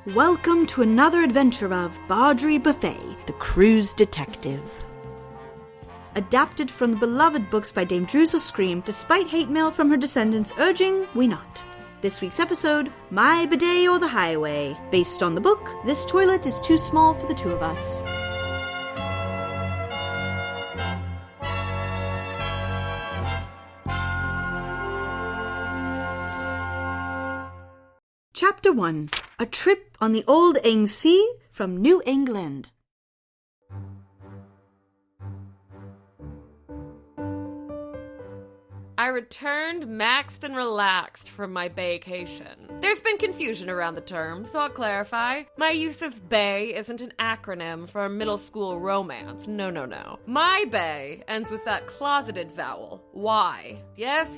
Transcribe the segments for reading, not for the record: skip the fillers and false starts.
Welcome to another adventure of Barjory Buffet, the Cruise Detective. Adapted from the beloved books by Dame Drusel Scream, despite hate mail from her descendants urging we not. This week's episode, My Bidet or the Highway. Based on the book, This Toilet is Too Small for the Two of Us. Chapter 1. A Trip on the Old Sea from New England. I returned maxed and relaxed from my vacation. There's been confusion around the term, so I'll clarify. My use of bae isn't an acronym for a middle school romance. No. My bae ends with that closeted vowel, Y. Yes.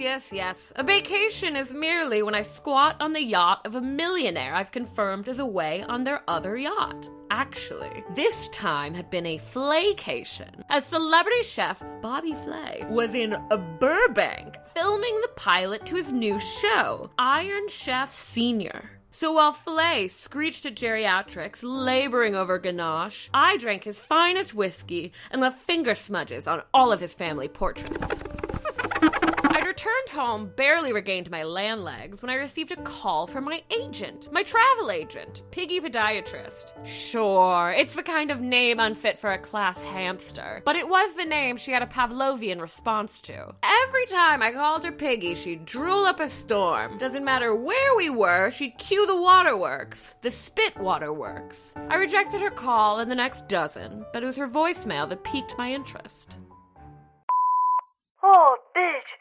A vacation is merely when I squat on the yacht of a millionaire I've confirmed is away on their other yacht. Actually, this time had been a flaycation, as celebrity chef Bobby Flay was in Burbank filming the pilot to his new show, Iron Chef Senior. So while Flay screeched at geriatrics, laboring over ganache, I drank his finest whiskey and left finger smudges on all of his family portraits. I'd returned home, barely regained my land legs, when I received a call from my agent, my travel agent, Piggy Podiatrist. Sure, it's the kind of name unfit for a class hamster, but it was the name she had a Pavlovian response to. Every time I called her Piggy, she'd drool up a storm. Doesn't matter where we were, she'd cue the waterworks, the spit waterworks. I rejected her call and the next dozen, but it was her voicemail that piqued my interest. Oh, bitch.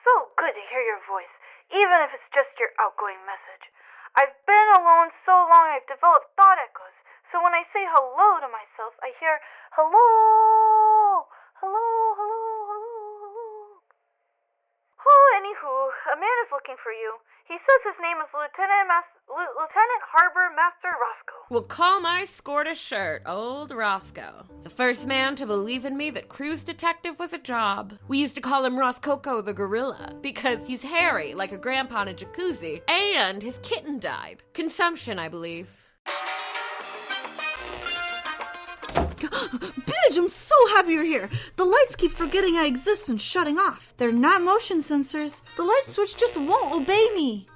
So good to hear your voice, even if it's just your outgoing message. I've been alone so long I've developed thought echoes, so when I say hello to myself, I hear hello. Oh, anywho, a man is looking for you. He says his name is Lieutenant Harbor Master Roscoe. We'll call my skirt a shirt, old Roscoe. The first man to believe in me that cruise detective was a job. We used to call him Roscoco the gorilla, because he's hairy like a grandpa in a jacuzzi, and his kitten died. Consumption, I believe. Bidge, I'm so happy you're here. The lights keep forgetting I exist and shutting off. They're not motion sensors. The light switch just won't obey me.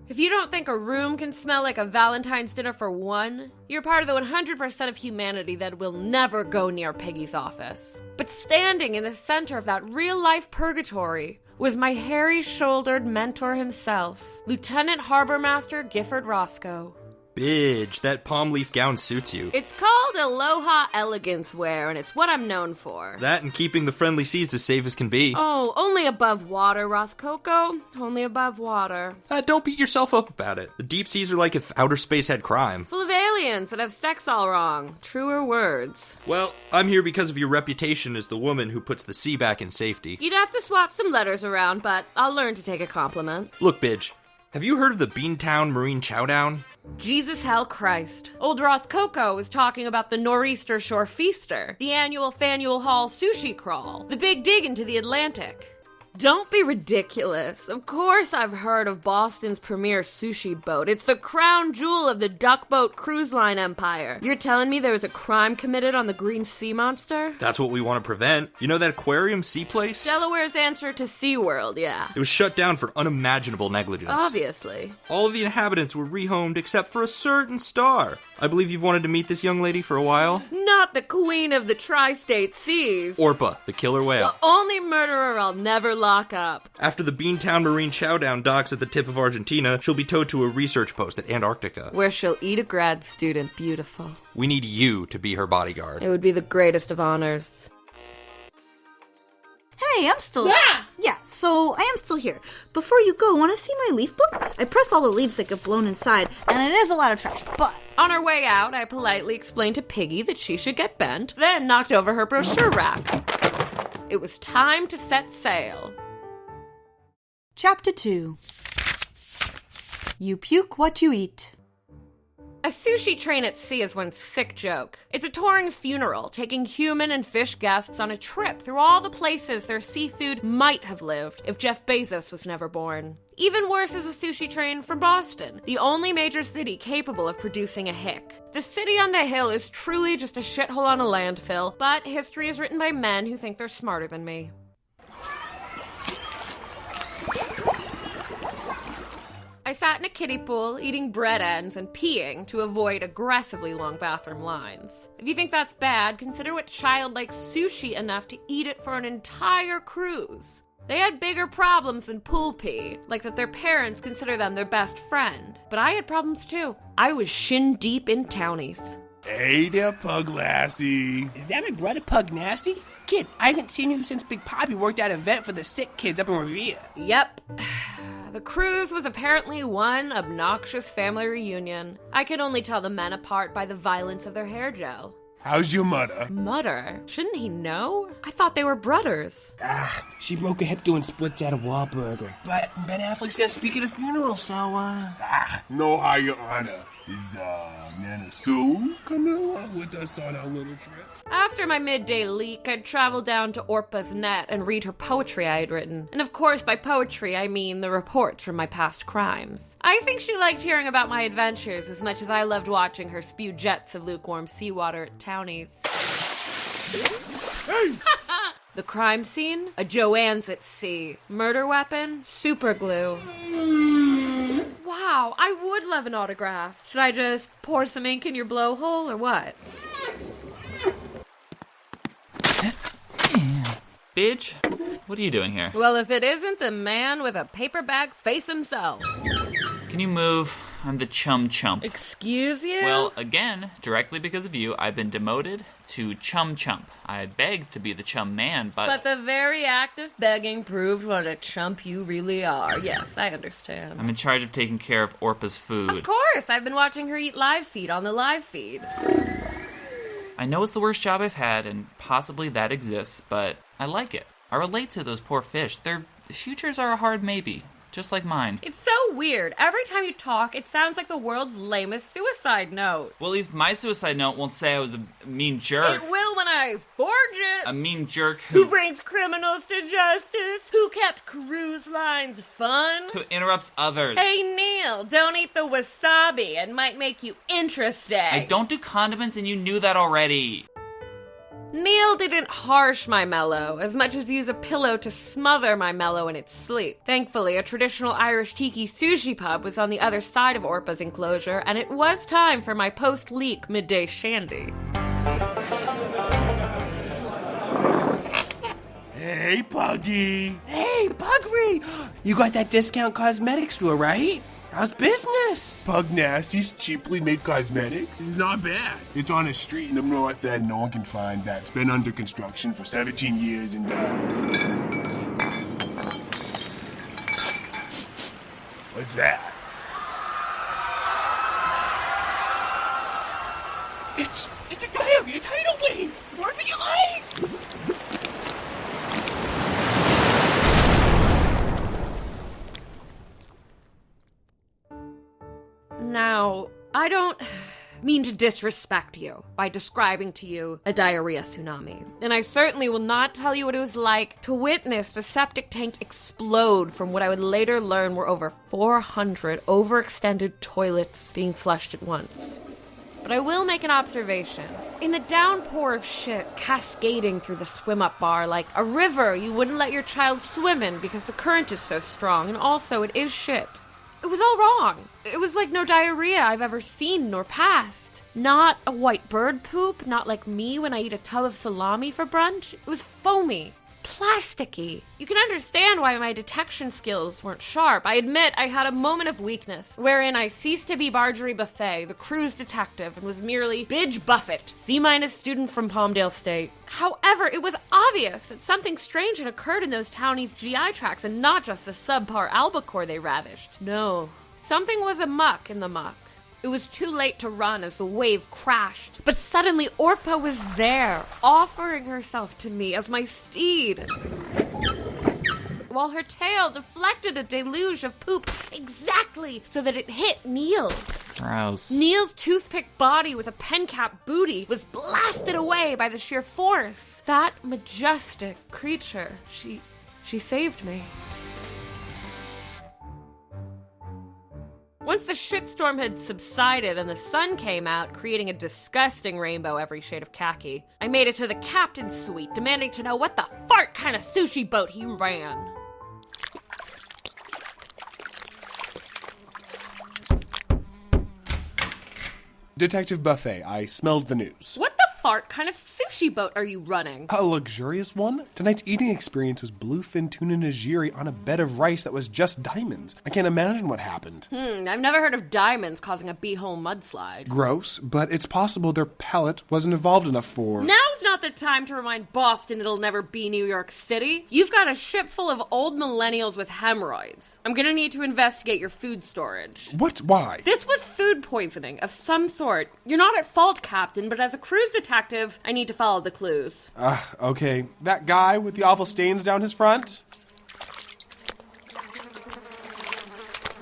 If you don't think a room can smell like a Valentine's dinner for one, you're part of the 100% of humanity that will never go near Peggy's office. But standing in the center of that real-life purgatory was my hairy-shouldered mentor himself, Lieutenant Harbor Master Gifford Roscoe. Bidge, that palm leaf gown suits you. It's called Aloha Elegance Wear, and it's what I'm known for. That and keeping the friendly seas as safe as can be. Oh, only above water, Roscoco. Only above water. Don't beat yourself up about it. The deep seas are like if outer space had crime. Full of aliens that have sex all wrong. Truer words. Well, I'm here because of your reputation as the woman who puts the sea back in safety. You'd have to swap some letters around, but I'll learn to take a compliment. Look, Bidge, have you heard of the Beantown Marine Chowdown? Jesus hell Christ. Old Roscoco was talking about the Nor'easter Shore Feaster, the annual Faneuil Hall sushi crawl, the big dig into the Atlantic. Don't be ridiculous. Of course I've heard of Boston's premier sushi boat. It's the crown jewel of the duckboat cruise line empire. You're telling me there was a crime committed on the Green Sea Monster? That's what we want to prevent. You know that aquarium sea place? Delaware's answer to SeaWorld, yeah. It was shut down for unimaginable negligence. Obviously. All of the inhabitants were rehomed except for a certain star. I believe you've wanted to meet this young lady for a while. Not the queen of the tri-state seas. Orpa, the killer whale. The only murderer I'll never lock up. After the Beantown Marine Chowdown docks at the tip of Argentina, she'll be towed to a research post at Antarctica, where she'll eat a grad student beautiful. We need you to be her bodyguard. It would be the greatest of honors. Hey, I'm still... Yeah, so I am still here. Before you go, want to see my leaf book? I press all the leaves that get blown inside, and it is a lot of trash, but... On our way out, I politely explained to Piggy that she should get bent, then knocked over her brochure rack. It was time to set sail. Chapter 2. You puke what you eat. A sushi train at sea is one sick joke. It's a touring funeral, taking human and fish guests on a trip through all the places their seafood might have lived if Jeff Bezos was never born. Even worse is a sushi train from Boston, the only major city capable of producing a hick. The city on the hill is truly just a shithole on a landfill, but history is written by men who think they're smarter than me. I sat in a kiddie pool, eating bread ends and peeing to avoid aggressively long bathroom lines. If you think that's bad, consider what child likes sushi enough to eat it for an entire cruise. They had bigger problems than pool pee, like that their parents consider them their best friend. But I had problems too. I was shin deep in townies. Hey there, Pug Lassie. Is that my brother, Pug Nasty? Kid, I haven't seen you since Big Poppy worked that event for the sick kids up in Revere. Yep. The cruise was apparently one obnoxious family reunion. I could only tell the men apart by the violence of their hair gel. How's your mother? Mother? Shouldn't he know? I thought they were brothers. She broke her hip doing splits at a Wahlburger. But Ben Affleck's gonna speak at a funeral, so, No higher honor. Is, Nana Sue coming along with us on our little trip? After my midday leak, I'd travel down to Orpa's net and read her poetry I had written. And of course, by poetry, I mean the reports from my past crimes. I think she liked hearing about my adventures as much as I loved watching her spew jets of lukewarm seawater at townies. Hey! The crime scene? A Joanne's at sea. Murder weapon? Super glue. Wow, I would love an autograph. Should I just pour some ink in your blowhole or what? Bitch, what are you doing here? Well, if it isn't the man with a paper bag face himself. Can you move? I'm the chum chump. Excuse you? Well, again, directly because of you, I've been demoted to chum chump. I begged to be the chum man, But the very act of begging proved what a chump you really are. Yes, I understand. I'm in charge of taking care of Orpa's food. Of course, I've been watching her eat live feed on the live feed. I know it's the worst job I've had, and possibly that exists, but I like it. I relate to those poor fish. Their futures are a hard maybe, just like mine. It's so weird. Every time you talk, it sounds like the world's lamest suicide note. Well, at least my suicide note won't say I was a mean jerk. It will when I forge it. A mean jerk Who brings criminals to justice? Who kept cruise lines fun? who interrupts others. Hey, Neil, don't eat the wasabi. It might make you interesting. I don't do condiments, and you knew that already. Neil didn't harsh my mellow as much as use a pillow to smother my mellow in its sleep. Thankfully, a traditional Irish tiki sushi pub was on the other side of Orpa's enclosure, and it was time for my post-leak midday shandy. Hey, Puggy. Hey, Puggery! You got that discount cosmetics store, right? How's business? Pug Nasty's cheaply made cosmetics. Not bad. It's on a street in the north end no one can find that. It's been under construction for 17 years and, What's that? It's a diarrhea tidal wave! Run for your life! Now, I don't mean to disrespect you by describing to you a diarrhea tsunami. And I certainly will not tell you what it was like to witness the septic tank explode from what I would later learn were over 400 overextended toilets being flushed at once. But I will make an observation. In the downpour of shit cascading through the swim-up bar like a river you wouldn't let your child swim in because the current is so strong, and also it is shit. It was all wrong. It was like no diarrhea I've ever seen nor passed. Not a white bird poop, not like me when I eat a tub of salami for brunch. It was foamy, plasticky. You can understand why my detection skills weren't sharp. I admit I had a moment of weakness, wherein I ceased to be Barjory Buffet, the cruise detective, and was merely Bidge Buffett, C- student from Palmdale State. However, it was obvious that something strange had occurred in those townies' GI tracts, and not just the subpar albacore they ravished. No, something was amuck in the muck. It was too late to run as the wave crashed, but suddenly Orpa was there, offering herself to me as my steed, while her tail deflected a deluge of poop exactly so that it hit Neil. Gross. Neil's toothpick body with a pen cap booty was blasted away by the sheer force. That majestic creature, she saved me. Once the shitstorm had subsided and the sun came out, creating a disgusting rainbow every shade of khaki, I made it to the captain's suite, demanding to know what the fart kind of sushi boat he ran. Detective Buffet, I smelled the news. What the fart kind of sushi boat are you running? A luxurious one? Tonight's eating experience was bluefin tuna nigiri on a bed of rice that was just diamonds. I can't imagine what happened. I've never heard of diamonds causing a beehole mudslide. Gross, but it's possible their palate wasn't evolved enough for... Now's not the time to remind Boston it'll never be New York City. You've got a ship full of old millennials with hemorrhoids. I'm gonna need to investigate your food storage. What? Why? This was food poisoning of some sort. You're not at fault, Captain, but as a cruise detective, I need to follow the clues. Okay. That guy with the awful stains down his front?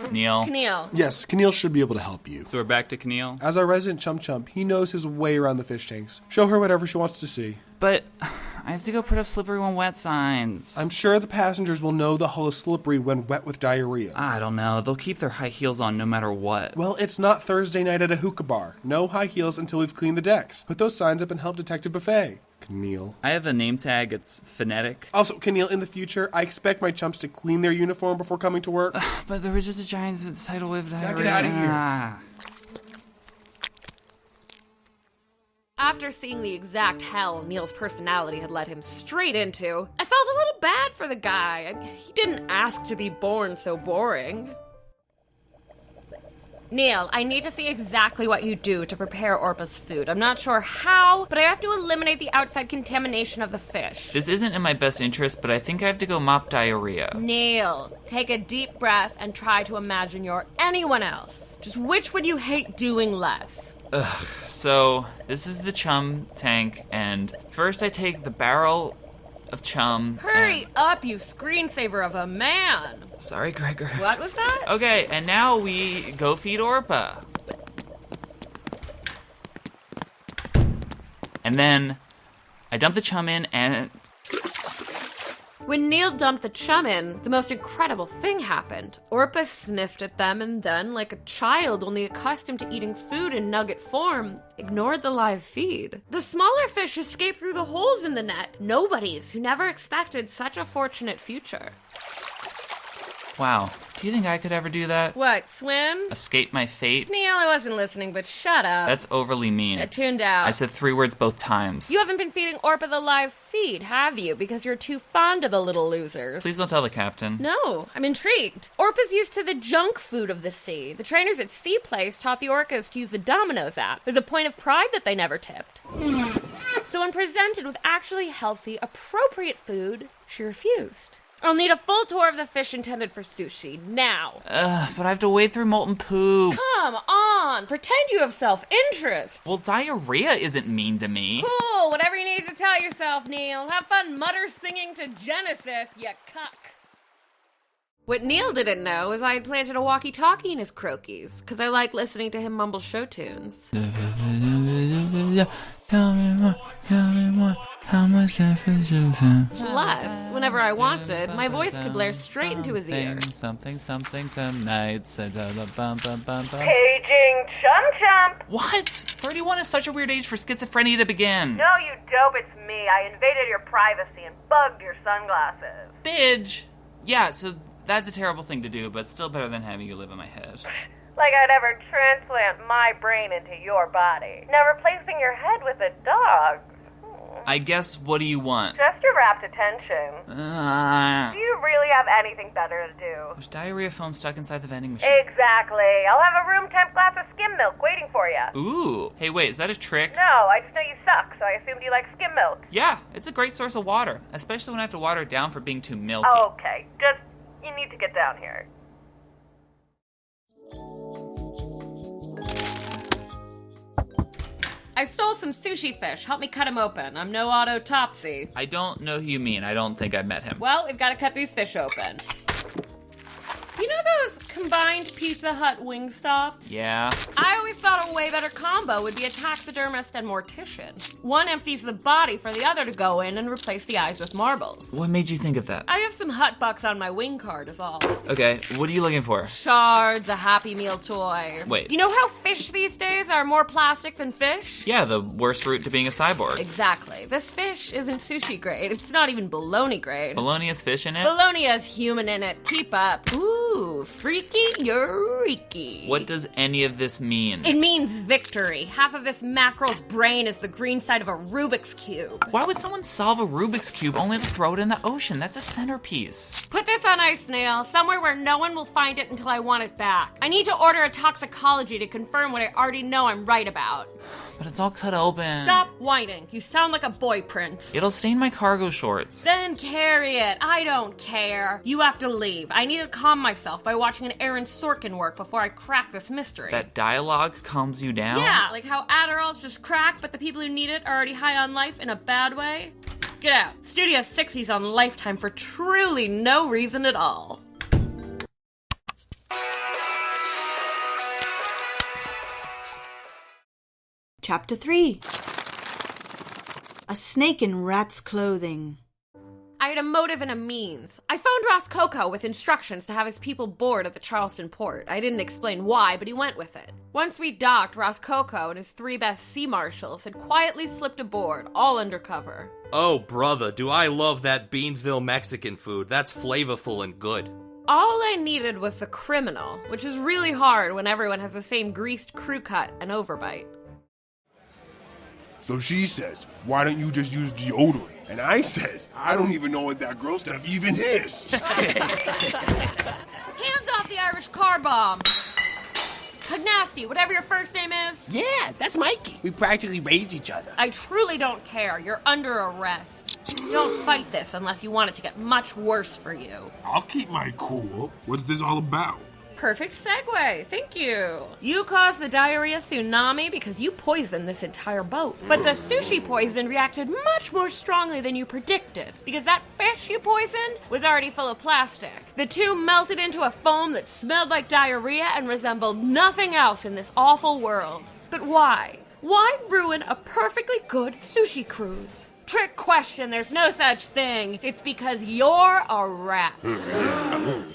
Keneal. Yes, Keneal should be able to help you. So we're back to Keneal? As our resident chump, he knows his way around the fish tanks. Show her whatever she wants to see. But I have to go put up slippery when wet signs. I'm sure the passengers will know the hull is slippery when wet with diarrhea. I don't know. They'll keep their high heels on no matter what. Well, it's not Thursday night at a hookah bar. No high heels until we've cleaned the decks. Put those signs up and help Detective Buffet. Keneal. I have a name tag. It's phonetic. Also, Keneal, in the future, I expect my chumps to clean their uniform before coming to work. But there was just a giant tidal wave diarrhea. Now get out of here. After seeing the exact hell Neil's personality had led him straight into, I felt a little bad for the guy. He didn't ask to be born so boring. Neil, I need to see exactly what you do to prepare Orpa's food. I'm not sure how, but I have to eliminate the outside contamination of the fish. This isn't in my best interest, but I think I have to go mop diarrhea. Neil, take a deep breath and try to imagine you're anyone else. Just which would you hate doing less? So, this is the chum tank, and first I take the barrel of chum. Hurry up, you screensaver of a man! Sorry, Gregor. What was that? Okay, and now we go feed Orpa. And then I dump the chum in, and... When Neil dumped the chum in, the most incredible thing happened. Orpa sniffed at them and then, like a child only accustomed to eating food in nugget form, ignored the live feed. The smaller fish escaped through the holes in the net. Nobodies who never expected such a fortunate future. Wow. Do you think I could ever do that? What, swim? Escape my fate? Neil, I wasn't listening, but shut up. That's overly mean. I tuned out. I said 3 words both times. You haven't been feeding Orpa the live feed, have you? Because you're too fond of the little losers. Please don't tell the captain. No, I'm intrigued. Orpa's used to the junk food of the sea. The trainers at Sea Place taught the orcas to use the Domino's app. There's a point of pride that they never tipped. So when presented with actually healthy, appropriate food, she refused. I'll need a full tour of the fish intended for sushi, now. But I have to wade through molten poo. Come on, pretend you have self-interest. Well, diarrhea isn't mean to me. Cool, whatever you need to tell yourself, Neil. Have fun mutter singing to Genesis, you cuck. What Neil didn't know is I had planted a walkie-talkie in his croakies, because I like listening to him mumble show tunes. How much Plus, whenever I wanted, my voice could blare straight into his ear. Something tonight. Paging Chum Chump! What? 31 is such a weird age for schizophrenia to begin. No, you dope, it's me. I invaded your privacy and bugged your sunglasses. Bidge! Yeah, so that's a terrible thing to do, but still better than having you live in my head. Like I'd ever transplant my brain into your body. Now replacing your head with a dog. I guess, what do you want? Just your rapt attention. Do you really have anything better to do? There's diarrhea foam stuck inside the vending machine. Exactly. I'll have a room temp glass of skim milk waiting for you. Ooh. Hey, wait, is that a trick? No, I just know you suck, so I assumed you like skim milk. Yeah, it's a great source of water, especially when I have to water it down for being too milky. Okay, just, you need to get down here. I stole some sushi fish. Help me cut him open. I'm no autopsy. I don't know who you mean. I don't think I've met him. Well, we've got to cut these fish open. You know those combined Pizza Hut Wingstops? Yeah. I always thought a way better combo would be a taxidermist and mortician. One empties the body for the other to go in and replace the eyes with marbles. What made you think of that? I have some Hut bucks on my wing card is all. Okay, what are you looking for? Shards, a Happy Meal toy. Wait. You know how fish these days are more plastic than fish? Yeah, the worst route to being a cyborg. Exactly. This fish isn't sushi grade. It's not even bologna grade. Bologna has fish in it? Bologna has human in it. Keep up. Ooh, freaky eureki. What does any of this mean? It means victory. Half of this mackerel's brain is the green side of a Rubik's Cube. Why would someone solve a Rubik's Cube only to throw it in the ocean? That's a centerpiece. Put this on ice, Snail, somewhere where no one will find it until I want it back. I need to order a toxicology to confirm what I already know I'm right about. But it's all cut open. Stop whining. You sound like a boy prince. It'll stain my cargo shorts. Then carry it. I don't care. You have to leave. I need to calm myself by watching an Aaron Sorkin work before I crack this mystery. That dialogue calms you down? Yeah, like how Adderall's just crack, but the people who need it are already high on life in a bad way. Get out. Studio 60's on Lifetime for truly no reason at all. Chapter 3. A snake in rat's clothing. I had a motive and a means. I phoned Ross Coco with instructions to have his people board at the Charleston port. I didn't explain why, but he went with it. Once we docked, Ross Coco and his 3 best sea marshals had quietly slipped aboard, all undercover. Oh, brother, do I love that Beansville Mexican food. That's flavorful and good. All I needed was the criminal, which is really hard when everyone has the same greased crew cut and overbite. So she says, why don't you just use deodorant? And I says, I don't even know what that girl stuff even is. Hands off the Irish car bomb! Pugnasty, whatever your first name is. Yeah, that's Mikey. We practically raised each other. I truly don't care. You're under arrest. Don't fight this unless you want it to get much worse for you. I'll keep my cool. What's this all about? Perfect segue, thank you. You caused the diarrhea tsunami because you poisoned this entire boat. But the sushi poison reacted much more strongly than you predicted, because that fish you poisoned was already full of plastic. The two melted into a foam that smelled like diarrhea and resembled nothing else in this awful world. But why? Why ruin a perfectly good sushi cruise? Trick question, there's no such thing. It's because you're a rat.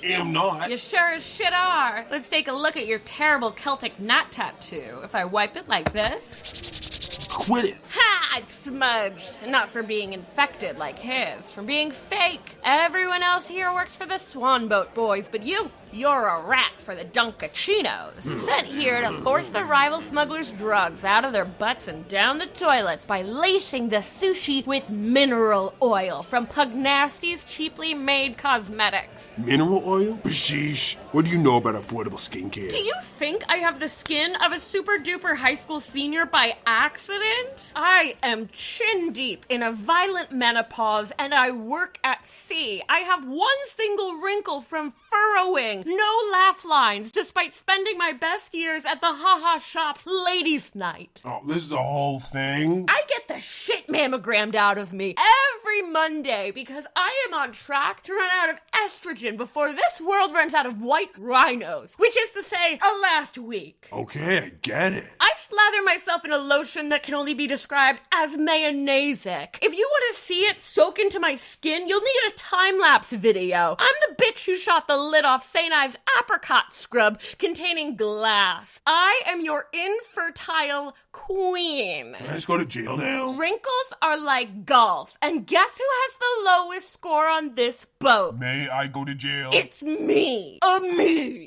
Am not. You sure as shit are. Let's take a look at your terrible Celtic knot tattoo. If I wipe it like this... Quit it. Ha! It's smudged. And not for being infected like his, from being fake. Everyone else here works for the Swan Boat Boys, but you're a rat for the Dunkachinos. Sent here to force the rival smugglers' drugs out of their butts and down the toilets by lacing the sushi with mineral oil from Pugnasty's cheaply made cosmetics. Mineral oil? Sheesh. What do you know about affordable skincare? Do you think I have the skin of a super duper high school senior by accident? I am chin deep in a violent menopause and I work at sea. I have one single wrinkle from furrowing. No laugh lines, despite spending my best years at the Ha-Ha Shop's ladies' night. Oh, this is a whole thing? I get the shit mammogrammed out of me every Monday because I am on track to run out of estrogen before this world runs out of white rhinos, which is to say, last week. Okay, I get it. I slather myself in a lotion that can only be described as mayonnaisic. If you want to see it soak into my skin, you'll need a time-lapse video. I'm the bitch who shot the lid off St. Ives apricot scrub containing glass. I am your infertile queen. Let's go to jail now. Wrinkles are like golf, and guess who has the lowest score on this boat? May I go to jail? It's me. Me.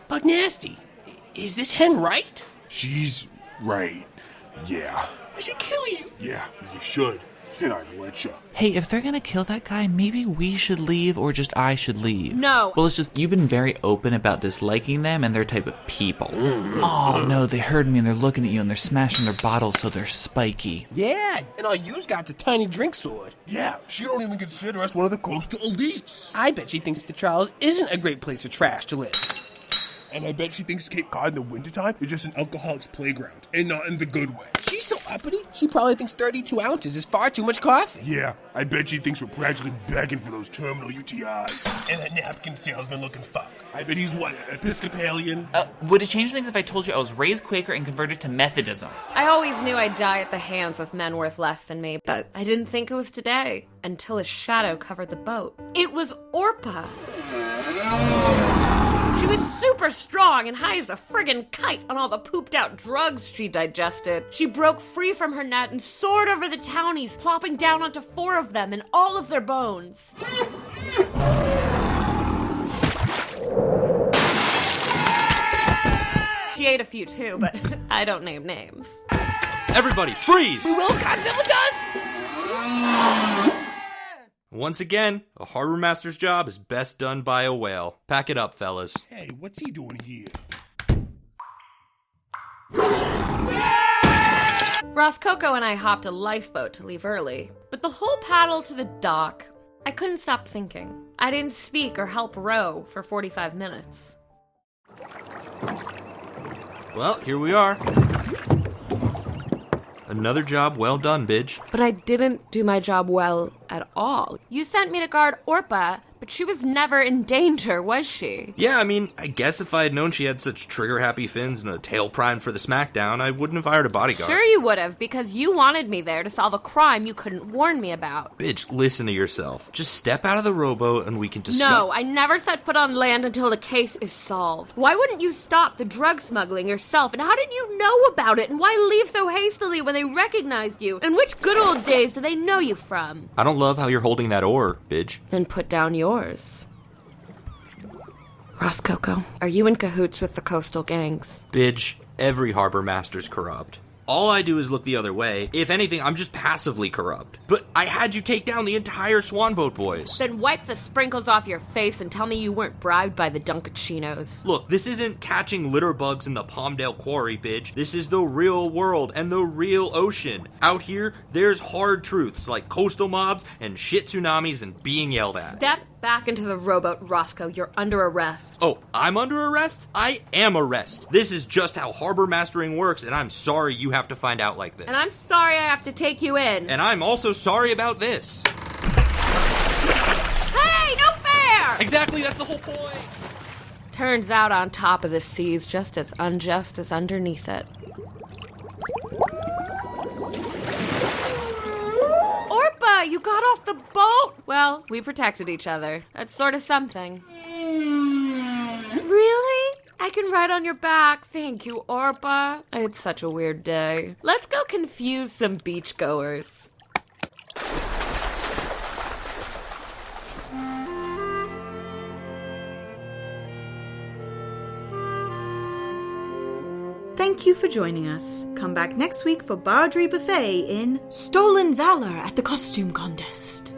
Pugnasty, is this hen right? She's right. Yeah. I should kill you. Yeah, you should. And I'd let you. Hey, if they're gonna kill that guy, maybe we should leave or just I should leave. No. Well, it's just you've been very open about disliking them and their type of people. Oh, no, they heard me and they're looking at you and they're smashing their bottles so they're spiky. Yeah, and all you's got's a tiny drink sword. Yeah, she don't even consider us one of the coastal elites. I bet she thinks the Charles isn't a great place for trash to live. And I bet she thinks Cape Cod in the wintertime is just an alcoholic's playground, and not in the good way. She's so She probably thinks 32 ounces is far too much coffee. Yeah, I bet she thinks we're practically begging for those terminal UTIs. And that napkin salesman looking fuck. I bet he's what, Episcopalian? Would it change things if I told you I was raised Quaker and converted to Methodism? I always knew I'd die at the hands of men worth less than me, but I didn't think it was today, until a shadow covered the boat. It was Orpa. She was super strong and high as a friggin' kite on all the pooped-out drugs she digested. She broke free from her net and soared over the townies, plopping down onto 4 of them and all of their bones. She ate a few too, but I don't name names. Everybody, freeze! We will, Godzilla does! Once again, a harbor master's job is best done by a whale. Pack it up, fellas. Hey, what's he doing here? Roscoco and I hopped a lifeboat to leave early, but the whole paddle to the dock, I couldn't stop thinking. I didn't speak or help row for 45 minutes. Well, here we are. Another job well done, Bidge. But I didn't do my job well at all. You sent me to guard Orpa, but she was never in danger, was she? Yeah, I mean, I guess if I had known she had such trigger-happy fins and a tail primed for the smackdown, I wouldn't have hired a bodyguard. Sure you would have, because you wanted me there to solve a crime you couldn't warn me about. Bidge, listen to yourself. Just step out of the rowboat and we can discuss— No, I never set foot on land until the case is solved. Why wouldn't you stop the drug smuggling yourself? And how did you know about it? And why leave so hastily when they recognized you? And which good old days do they know you from? I don't love how you're holding that oar, Bidge. Then put down yours. Roscoco, are you in cahoots with the coastal gangs? Bidge, every harbor master's corrupt. All I do is look the other way. If anything, I'm just passively corrupt. But I had you take down the entire Swanboat boys. Then wipe the sprinkles off your face and tell me you weren't bribed by the Dunkachino. Look, this isn't catching litter bugs in the Palmdale Quarry, Bidge. This is the real world and the real ocean. Out here, there's hard truths like coastal mobs and shit tsunamis and being yelled at. Step back into the rowboat, Roscoe. You're under arrest. Oh, I'm under arrest? I am arrest. This is just how harbor mastering works, and I'm sorry you have to find out like this. And I'm sorry I have to take you in. And I'm also sorry about this. Hey, no fair! Exactly, that's the whole point. Turns out on top of the sea's just as unjust as underneath it. Orpa, you got off the boat! Well, we protected each other. That's sort of something. Really? I can ride on your back. Thank you, Orpa. I had such a weird day. Let's go confuse some beachgoers. Thank you for joining us. Come back next week for Barjory Buffet in Stolen Valor at the Costume Contest.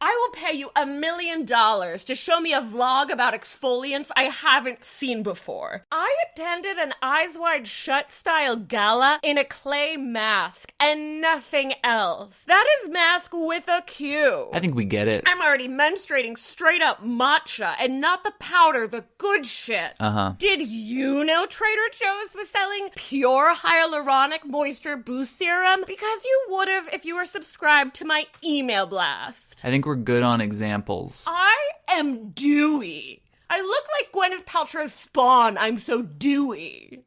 I will pay you $1 million to show me a vlog about exfoliants I haven't seen before. I attended an Eyes Wide Shut style gala in a clay mask and nothing else. That is mask with a Q. I think we get it. I'm already menstruating straight up matcha and not the powder, the good shit. Did you know Trader Joe's was selling pure hyaluronic moisture boost serum? Because you would have if you were subscribed to my email blast. I think we're good on examples. I am dewy. I look like Gwyneth Paltrow's Spawn. I'm so dewy.